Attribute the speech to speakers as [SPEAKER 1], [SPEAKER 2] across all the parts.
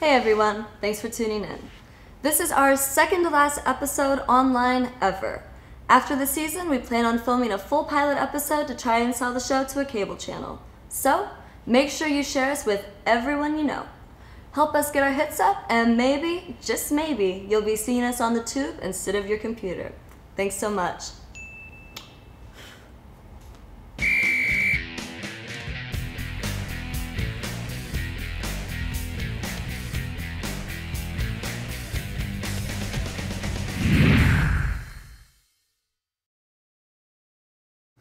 [SPEAKER 1] Hey everyone, thanks for tuning in. This is our second to last episode online ever. After the season, we plan on filming a full pilot episode to try and sell the show to a cable channel. So, make sure you share us with everyone you know. Help us get our hits up, and maybe, just maybe, you'll be seeing us on the tube instead of your computer. Thanks so much.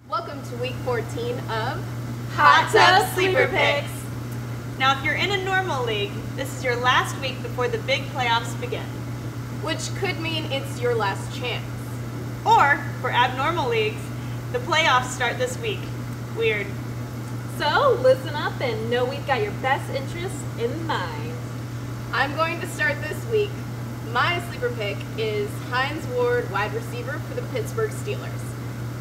[SPEAKER 2] Welcome to week 14 of
[SPEAKER 3] Hot Tub Sleeper Picks. Now, if you're in a normal league, this is your last week before the big playoffs begin.
[SPEAKER 2] which could mean it's your last chance.
[SPEAKER 3] Or, for abnormal leagues, the playoffs start this week. Weird.
[SPEAKER 4] So, listen up and know we've got your best interests in mind.
[SPEAKER 2] I'm going to start this week. My sleeper pick is Hines Ward, wide receiver for the Pittsburgh Steelers.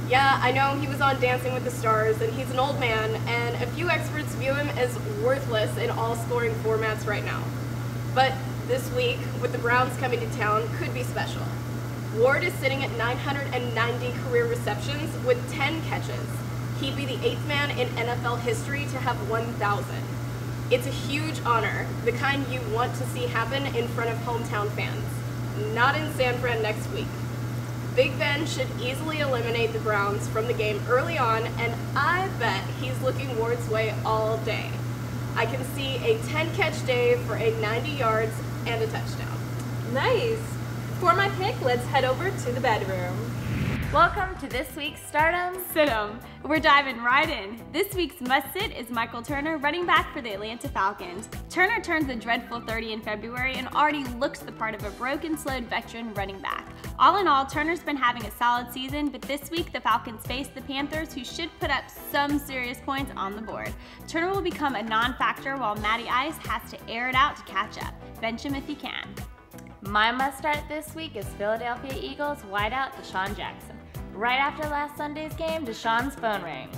[SPEAKER 2] Yeah, I know he was on Dancing with the Stars, and he's an old man, and a few experts view him as worthless in all scoring formats right now. But this week, with the Browns coming to town, could be special. Ward is sitting at 990 career receptions with 10 catches. He'd be the 8th man in NFL history to have 1,000. It's a huge honor, the kind you want to see happen in front of hometown fans. Not in San Fran next week. Big Ben should easily eliminate the Browns from the game early on, and I bet he's looking Ward's way all day. I can see a 10-catch day for a 90 yards and a touchdown.
[SPEAKER 4] Nice. For my pick, let's head over to the bedroom.
[SPEAKER 5] Welcome to this week's Stardom Sit-em. We're diving right in. This week's must-sit is Michael Turner, running back for the Atlanta Falcons. Turner turns the dreadful 30 in February and already looks the part of a broken-slowed veteran running back. All in all, Turner's been having a solid season, but this week the Falcons face the Panthers, who should put up some serious points on the board. Turner will become a non-factor while Matty Ice has to air it out to catch up. Bench him if you can.
[SPEAKER 6] My must-start this week is Philadelphia Eagles wideout Deshaun Jackson. Right after last Sunday's game, Deshaun's phone rang.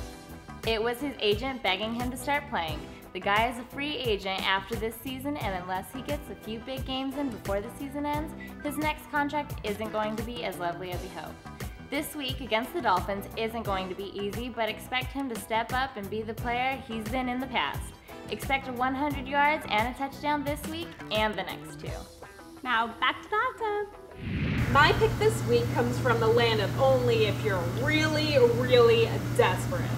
[SPEAKER 6] It was his agent begging him to start playing. The guy is a free agent after this season, and unless he gets a few big games in before the season ends, his next contract isn't going to be as lovely as he hoped. This week against the Dolphins isn't going to be easy, but expect him to step up and be the player he's been in the past. Expect 100 yards and a touchdown this week and the next two.
[SPEAKER 5] Now back to the hot tub.
[SPEAKER 4] My pick this week comes from the land of only if you're really, really desperate.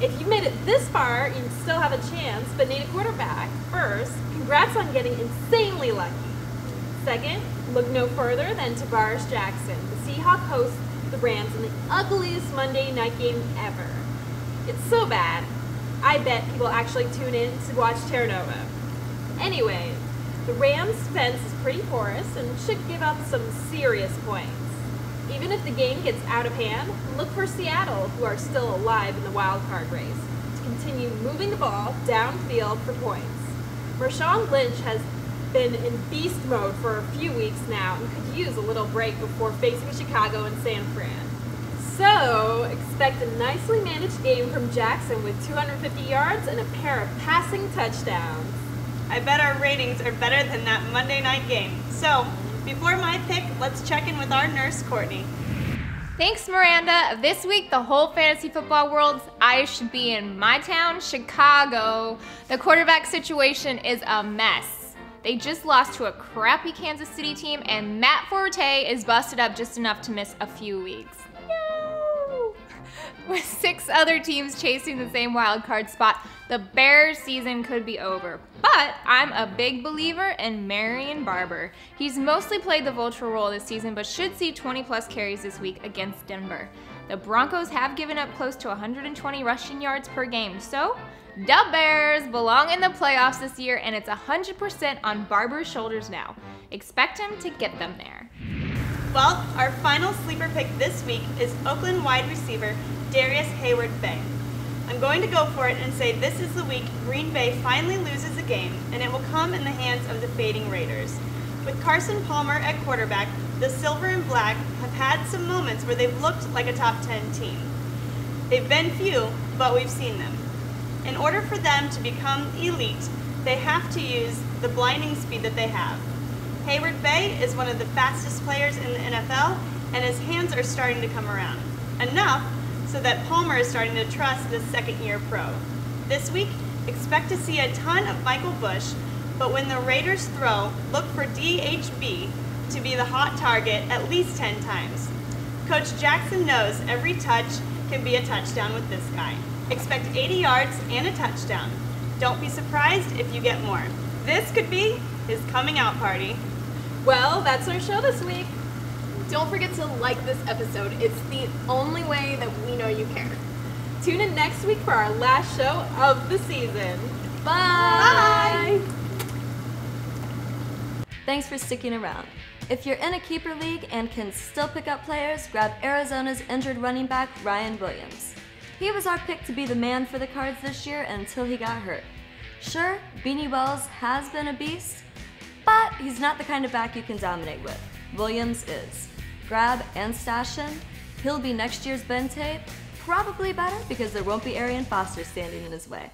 [SPEAKER 4] If you made it this far, you still have a chance, but need a quarterback. First, congrats on getting insanely lucky. Second, look no further than Tavares Jackson. The Seahawks host the Rams in the ugliest Monday night game ever. It's so bad, I bet people actually tune in to watch Terra Nova. Anyway, the Rams' defense is pretty porous and should give up some serious points. Even if the game gets out of hand, look for Seattle, who are still alive in the wild card race, to continue moving the ball downfield for points. Marshawn Lynch has been in beast mode for a few weeks now and could use a little break before facing Chicago and San Fran. So, expect a nicely managed game from Jackson with 250 yards and a pair of passing touchdowns.
[SPEAKER 3] I bet our ratings are better than that Monday night game. So, before my pick, let's check in with our nurse, Courtney.
[SPEAKER 6] Thanks, Miranda. This week, the whole fantasy football world's eyes should be in my town, Chicago. The quarterback situation is a mess. They just lost to a crappy Kansas City team, and Matt Forte is busted up just enough to miss a few weeks. No! With 6 other teams chasing the same wild card spot, the Bears' season could be over. But I'm a big believer in Marion Barber. He's mostly played the vulture role this season, but should see 20-plus carries this week against Denver. The Broncos have given up close to 120 rushing yards per game, so the Bears belong in the playoffs this year, and it's 100% on Barber's shoulders now. Expect him to get them there.
[SPEAKER 3] Well, our final sleeper pick this week is Oakland wide receiver Darius Hayward-Bay. I'm going to go for it and say this is the week Green Bay finally loses a game, and it will come in the hands of the fading Raiders. With Carson Palmer at quarterback, the Silver and Black have had some moments where they've looked like a top 10 team. They've been few, but we've seen them. In order for them to become elite, they have to use the blinding speed that they have. Hayward Bay is one of the fastest players in the NFL, and his hands are starting to come around. Enough so that Palmer is starting to trust this second-year pro. This week, expect to see a ton of Michael Bush, but when the Raiders throw, look for DHB to be the hot target at least 10 times. Coach Jackson knows every touch can be a touchdown with this guy. Expect 80 yards and a touchdown. Don't be surprised if you get more. This could be his coming out party.
[SPEAKER 4] Well, that's our show this week.
[SPEAKER 2] Don't forget to like this episode. It's the only way that we know you care.
[SPEAKER 4] Tune in next week for our last show of the season.
[SPEAKER 2] Bye!
[SPEAKER 1] Thanks for sticking around. If you're in a keeper league and can still pick up players, grab Arizona's injured running back Ryan Williams. He was our pick to be the man for the Cards this year until he got hurt. Sure, Beanie Wells has been a beast, but he's not the kind of back you can dominate with. Williams is. Grab and stash him. He'll be next year's Ben tape, probably better because there won't be Arian Foster standing in his way.